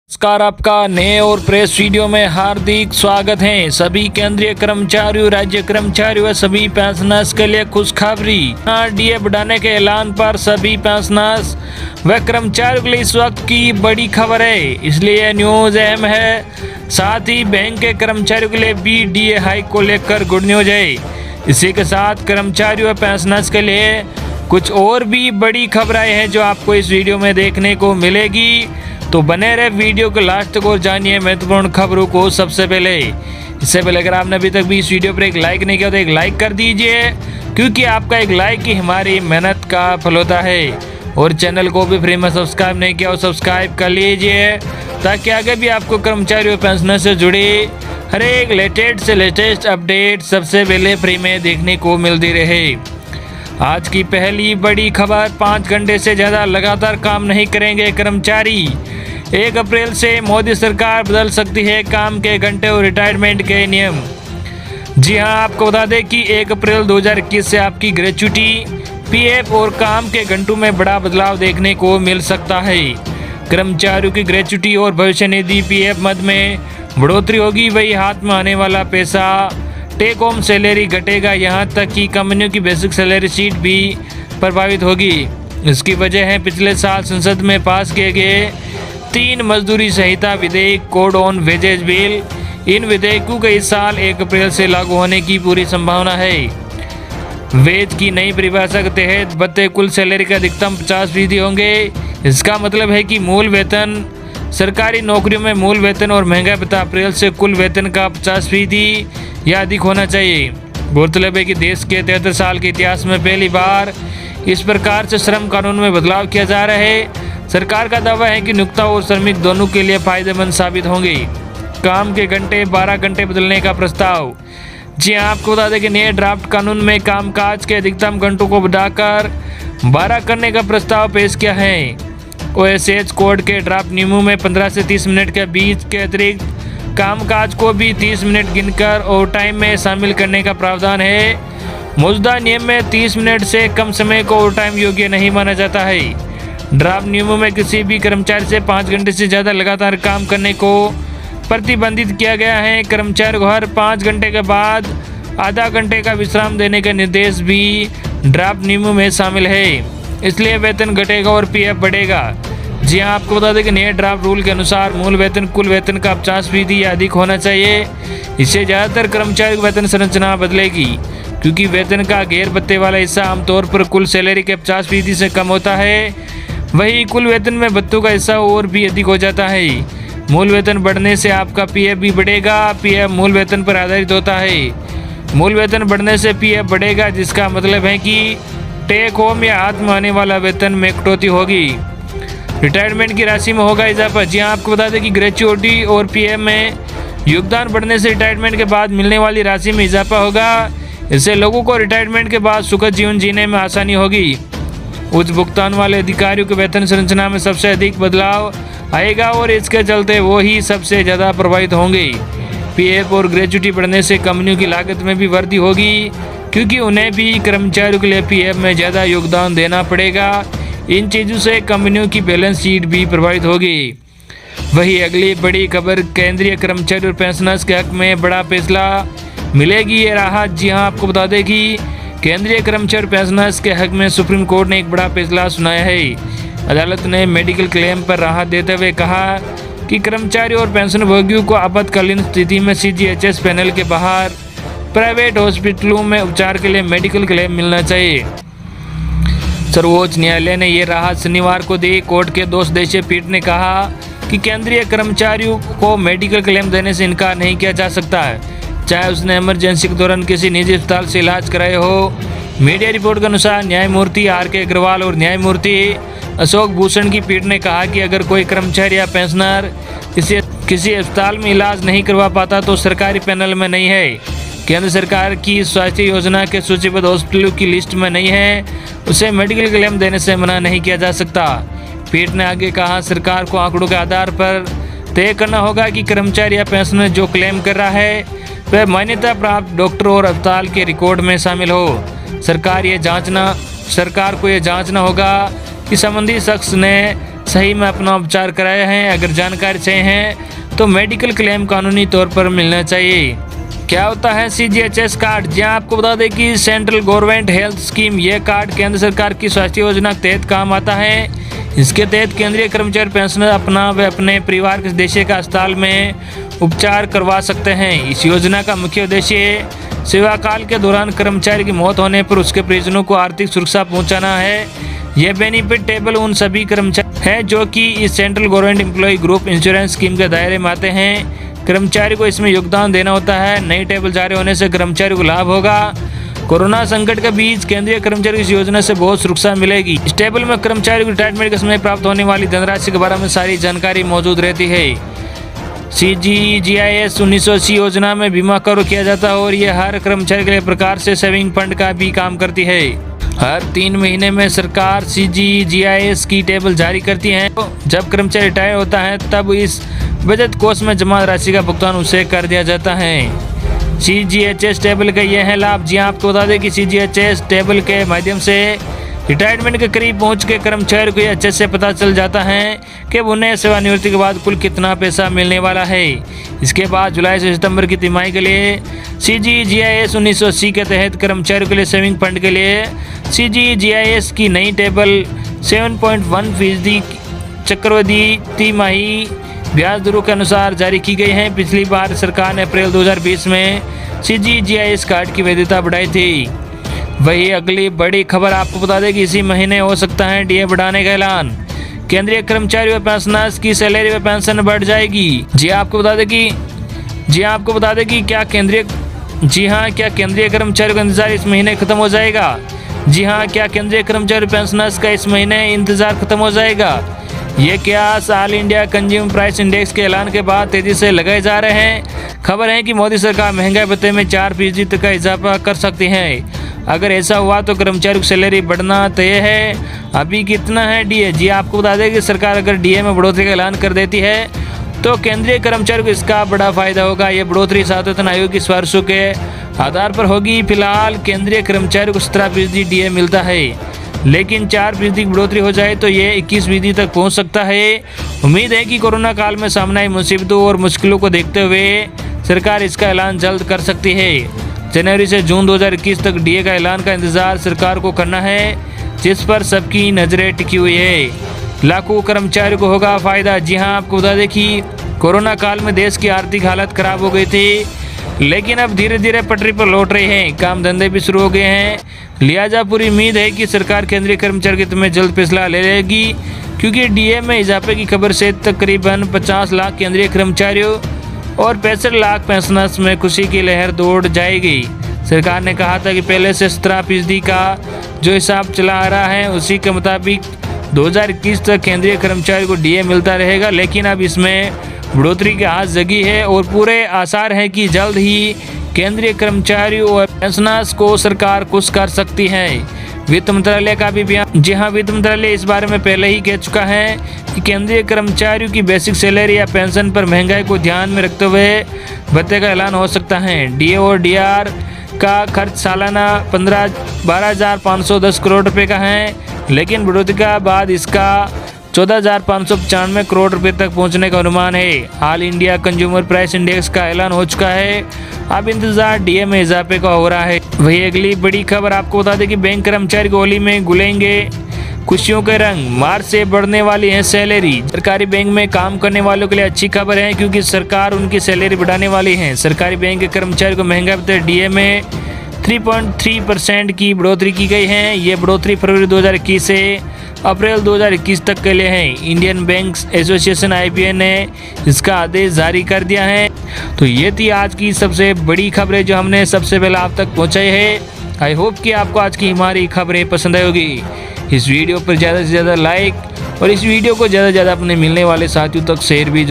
नमस्कार, आपका नए और प्रेस वीडियो में हार्दिक स्वागत है। सभी केंद्रीय कर्मचारियों, राज्य कर्मचारियों व सभी पेंशनर्स के लिए खुशखबरी। डीए बढ़ाने के ऐलान पर सभी पेंशनर्स व कर्मचारियों के लिए इस वक्त की बड़ी खबर है, इसलिए यह न्यूज अहम है। साथ ही बैंक के कर्मचारियों के लिए भी डीए हाइक को लेकर गुड न्यूज है। इसी के साथ कर्मचारियों व पेंशनर्स के लिए कुछ और भी बड़ी खबरें हैं जो आपको इस वीडियो में देखने को मिलेगी, तो बने रहे वीडियो को लास्ट तक और जानिए महत्वपूर्ण खबरों को सबसे पहले। इससे पहले अगर आपने अभी तक भी इस वीडियो पर एक लाइक नहीं किया तो एक लाइक कर दीजिए, क्योंकि आपका एक लाइक ही हमारी मेहनत का फल होता है। और चैनल को भी फ्री में सब्सक्राइब नहीं किया और सब्सक्राइब कर लीजिए, ताकि आगे भी आपको कर्मचारियों और पेंशनर से जुड़ी हर एक लेटेस्ट अपडेट सबसे पहले फ्री में देखने को मिलती रहे। आज की पहली बड़ी खबर, 5 घंटे से ज़्यादा लगातार काम नहीं करेंगे कर्मचारी। 1 अप्रैल से मोदी सरकार बदल सकती है काम के घंटे और रिटायरमेंट के नियम। जी हां, आपको बता दें कि 1 अप्रैल 2021 से आपकी ग्रेच्युटी, पीएफ और काम के घंटों में बड़ा बदलाव देखने को मिल सकता है। कर्मचारियों की ग्रेच्युटी और भविष्य निधि पीएफ मद में बढ़ोतरी होगी, वही हाथ में आने वाला पैसा टेक होम सैलरी घटेगा। यहाँ तक कि कंपनियों की बेसिक सैलरी शीट भी प्रभावित होगी। इसकी वजह है पिछले साल संसद में पास किए गए 3 मजदूरी संहिता विधेयक, कोड ऑन वेजेज बिल। इन विधेयकों के इस साल 1 अप्रैल से लागू होने की पूरी संभावना है। वेज की नई परिभाषा के तहत भत्ते कुल सैलरी का अधिकतम 50% होंगे। इसका मतलब है कि मूल वेतन, सरकारी नौकरियों में मूल वेतन और महंगा भत्ता अप्रैल से कुल वेतन का 50% या अधिक होना चाहिए। गौरतलब है कि देश के 73 साल के इतिहास में पहली बार इस प्रकार से श्रम कानून में बदलाव किया जा रहा है। सरकार का दावा है कि नियोक्ता और श्रमिक दोनों के लिए फायदेमंद साबित होंगे। काम के घंटे 12 घंटे बदलने का प्रस्ताव। जी हाँ, आपको बता दें कि नए ड्राफ्ट कानून में कामकाज के अधिकतम घंटों को बढ़ाकर 12 करने का प्रस्ताव पेश किया है। ओएसएच कोड के ड्राफ्ट नियमों में 15 से 30 मिनट के बीच के अतिरिक्त कामकाज को भी 30 मिनट गिनकर ओवर टाइम में शामिल करने का प्रावधान है। मौजूदा नियम में 30 मिनट से कम समय को ओवर टाइम योग्य नहीं माना जाता है। ड्राफ्ट नियमों में किसी भी कर्मचारी से 5 घंटे से ज़्यादा लगातार काम करने को प्रतिबंधित किया गया है। कर्मचारी को हर 5 घंटे के बाद आधा घंटे का विश्राम देने का निर्देश भी ड्राफ्ट नियमों में शामिल है। इसलिए वेतन घटेगा और पीएफ बढ़ेगा। जी हाँ, आपको बता दें कि नए ड्राफ्ट रूल के अनुसार मूल वेतन कुल वेतन का 50% या अधिक होना चाहिए। इससे ज़्यादातर कर्मचारी की वेतन संरचना बदलेगी, क्योंकि वेतन का गैर भत्ते वाला हिस्सा आमतौर पर कुल सैलरी के 50% से कम होता है। वही कुल वेतन में भत्तों का हिस्सा और भी अधिक हो जाता है। मूल वेतन बढ़ने से आपका पीएफ भी बढ़ेगा। पीएफ मूल वेतन पर आधारित होता है। मूल वेतन बढ़ने से पीएफ बढ़ेगा, जिसका मतलब है कि टेक होम या हाथ में आने वाला वेतन में कटौती होगी। रिटायरमेंट की राशि में होगा इजाफा। जी हाँ, आपको बता दें कि ग्रेच्युटी और पीएफ में योगदान बढ़ने से रिटायरमेंट के बाद मिलने वाली राशि में इजाफा होगा। इससे लोगों को रिटायरमेंट के बाद सुखद जीवन जीने में आसानी होगी। उच्च भुगतान वाले अधिकारियों के वेतन संरचना में सबसे अधिक बदलाव आएगा और इसके चलते वो ही सबसे ज़्यादा प्रभावित होंगे। पीएफ और ग्रेच्युटी बढ़ने से कंपनियों की लागत में भी वृद्धि होगी, क्योंकि उन्हें भी कर्मचारियों के लिए पीएफ में ज़्यादा योगदान देना पड़ेगा। इन चीज़ों से कंपनियों की बैलेंस शीट भी प्रभावित होगी। वही अगली बड़ी खबर, केंद्रीय कर्मचारी और पेंशनर्स के हक में बड़ा फैसला, मिलेगी ये राहत। जी हाँ, आपको बता दें कि केंद्रीय कर्मचारी और पेंशनर्स के हक में सुप्रीम कोर्ट ने एक बड़ा फैसला सुनाया है। अदालत ने मेडिकल क्लेम पर राहत देते हुए कहा कि कर्मचारी और पेंशनभोगियों को आपातकालीन स्थिति में सीजीएचएस पैनल के बाहर प्राइवेट हॉस्पिटलों में उपचार के लिए मेडिकल क्लेम मिलना चाहिए। सर्वोच्च न्यायालय ने ये राहत शनिवार को दी। कोर्ट के 2 सदस्यीय पीठ ने कहा कि केंद्रीय कर्मचारियों को मेडिकल क्लेम देने से इनकार नहीं किया जा सकता है, चाहे उसने इमरजेंसी के दौरान किसी निजी अस्पताल से इलाज कराए हो। मीडिया रिपोर्ट के अनुसार न्यायमूर्ति आर.के. अग्रवाल और न्यायमूर्ति अशोक भूषण की पीठ ने कहा कि अगर कोई कर्मचारी या पेंशनर किसी अस्पताल में इलाज नहीं करवा पाता तो सरकारी पैनल में नहीं है, केंद्र सरकार की स्वास्थ्य योजना के सूचीबद्ध हॉस्पिटलों की लिस्ट में नहीं है, उसे मेडिकल क्लेम देने से मना नहीं किया जा सकता। पीठ ने आगे कहा, सरकार को आंकड़ों के आधार पर तय करना होगा कि कर्मचारी या पेंशनर जो क्लेम कर रहा है वह मान्यता प्राप्त डॉक्टर और अस्पताल के रिकॉर्ड में शामिल हो। सरकार को यह जांचना होगा कि संबंधित शख्स ने सही में अपना उपचार कराया है। अगर जानकारी सही है तो मेडिकल क्लेम कानूनी तौर पर मिलना चाहिए। क्या होता है CGHS कार्ड? जी आपको बता दें कि सेंट्रल गवर्नमेंट हेल्थ स्कीम, ये कार्ड केंद्र सरकार की स्वास्थ्य योजना के तहत काम आता है। इसके तहत केंद्रीय कर्मचारी पेंशनर अपना व अपने परिवार के सदस्य का अस्पताल में उपचार करवा सकते हैं। इस योजना का मुख्य उद्देश्य सेवा काल के दौरान कर्मचारी की मौत होने पर उसके परिजनों को आर्थिक सुरक्षा पहुंचाना है। यह बेनिफिट टेबल उन सभी कर्मचारी हैं जो कि इस central government employ group insurance scheme के दायरे में आते हैं। कर्मचारी को इसमें योगदान देना होता है। नई टेबल जारी होने से कर्मचारी को लाभ होगा। कोरोना संकट के बीच केंद्रीय कर्मचारी इस योजना से बहुत सुरक्षा मिलेगी। इस टेबल में कर्मचारी को रिटायरमेंट के समय प्राप्त होने वाली धनराशि के बारे में सारी जानकारी मौजूद रहती है। CGHS 1980 योजना में बीमा कवर किया जाता है और यह हर कर्मचारी के लिए प्रकार से सेविंग फंड का भी काम करती है। हर 3 महीने में सरकार CGHS की टेबल जारी करती है। जब कर्मचारी रिटायर होता है तब इस बचत कोष में जमा राशि का भुगतान उसे कर दिया जाता है। CGHS टेबल का यह है लाभ। जी आपको बता दें कि CGHS टेबल के माध्यम से रिटायरमेंट के करीब पहुंच के कर्मचारी को यह अच्छे से पता चल जाता है कि उन्हें सेवानिवृत्ति के बाद कुल कितना पैसा मिलने वाला है। इसके बाद जुलाई से सितंबर की तिमाही के लिए CGHS 1980 के तहत कर्मचारियों के लिए सेविंग फंड के लिए CGHS की नई टेबल 7.1% चक्रवृद्धि तिमाही ब्याज दरों के अनुसार जारी की गई है। पिछली बार सरकार ने अप्रैल 2020 में CGHS कार्ड की वैधता बढ़ाई थी। वही अगली बड़ी खबर आपको बता दें कि इसी महीने हो सकता है DA बढ़ाने का ऐलान। केंद्रीय कर्मचारी व पेंशनर्स की सैलरी व पेंशन बढ़ जाएगी। जी आपको बता दें कि क्या केंद्रीय कर्मचारी का इंतजार इस महीने खत्म हो जाएगा? जी हाँ, क्या केंद्रीय कर्मचारी पेंशनर्स का इस महीने इंतजार खत्म हो जाएगा? ये कयास all India consumer price index के ऐलान के बाद तेजी से लगाए जा रहे हैं। खबर है कि मोदी सरकार महंगाई भत्ते में 4% तक का इजाफा कर सकती है। अगर ऐसा हुआ तो कर्मचारी की सैलरी बढ़ना तय है। अभी कितना है DA? जी आपको बता दें कि सरकार अगर DA में बढ़ोतरी का ऐलान कर देती है तो केंद्रीय कर्मचारी को इसका बड़ा फायदा होगा। ये बढ़ोतरी सातवें वेतन आयोग की सिफारिशों के आधार पर होगी। फिलहाल केंद्रीय कर्मचारी को 17% DA मिलता है, लेकिन 4% की बढ़ोतरी हो जाए तो ये 21% तक पहुंच सकता है। उम्मीद है कि कोरोना काल में सामने आई मुसीबतों और मुश्किलों को देखते हुए सरकार इसका ऐलान जल्द कर सकती है। जनवरी से जून 2021 तक DA का ऐलान का इंतजार सरकार को करना है, जिस पर सबकी नजरें टिकी हुई है। लाखों कर्मचारियों को होगा फायदा। जी हां, आपको बता दें कि कोरोना काल में देश की आर्थिक हालत खराब हो गई थी, लेकिन अब धीरे धीरे पटरी पर लौट रहे हैं। काम धंधे भी शुरू हो गए हैं। लिहाजा पूरी उम्मीद है कि सरकार केंद्रीय कर्मचारी के हित में जल्द फैसला ले लेगी, क्योंकि DA में इजाफे की खबर से तकरीबन 50 लाख केंद्रीय कर्मचारियों और 65 लाख पेंशनर्स में खुशी की लहर दौड़ जाएगी। सरकार ने कहा था कि पहले से 17% का जो हिसाब चला आ रहा है उसी के मुताबिक 2021 तक केंद्रीय कर्मचारी को DA मिलता रहेगा, लेकिन अब इसमें बढ़ोतरी की आस जगी है और पूरे आसार हैं कि जल्द ही केंद्रीय कर्मचारियों और पेंशनर्स को सरकार खुश कर सकती है। वित्त मंत्रालय का भी बयान। जी हाँ, वित्त मंत्रालय इस बारे में पहले ही कह चुका है कि केंद्रीय कर्मचारियों की बेसिक सैलरी या पेंशन पर महंगाई को ध्यान में रखते हुए भत्ते का ऐलान हो सकता है। DA और DR का खर्च सालाना 12,510 करोड़ रुपए का है, लेकिन बढ़ोतरी के बाद इसका 14,595 करोड़ रुपए तक पहुंचने का अनुमान है। All India consumer price index का ऐलान हो चुका है। अब इंतजार DA में इजाफे का हो रहा है। वही अगली बड़ी खबर आपको बता दें कि बैंक कर्मचारी को होली में गुलेंगे खुशियों के रंग। मार्च से बढ़ने वाली है सैलरी। सरकारी बैंक में काम करने वालों के लिए अच्छी खबर है, क्योंकि सरकार उनकी सैलरी बढ़ाने वाली है। सरकारी बैंक के कर्मचारी को महंगाई भत्ते DA में 3.3% की बढ़ोतरी की गई है। ये बढ़ोतरी फरवरी 2021 से अप्रैल 2021 तक के लिए है। इंडियन बैंक्स एसोसिएशन IBA ने इसका आदेश जारी कर दिया है। तो ये थी आज की सबसे बड़ी खबरें जो हमने सबसे पहले आप तक पहुंचाई है। आई होप कि आपको आज की हमारी खबरें पसंद आई होगी। इस वीडियो पर ज़्यादा से ज़्यादा लाइक और इस वीडियो को ज़्यादा से ज़्यादा अपने मिलने वाले साथियों तक शेयर भी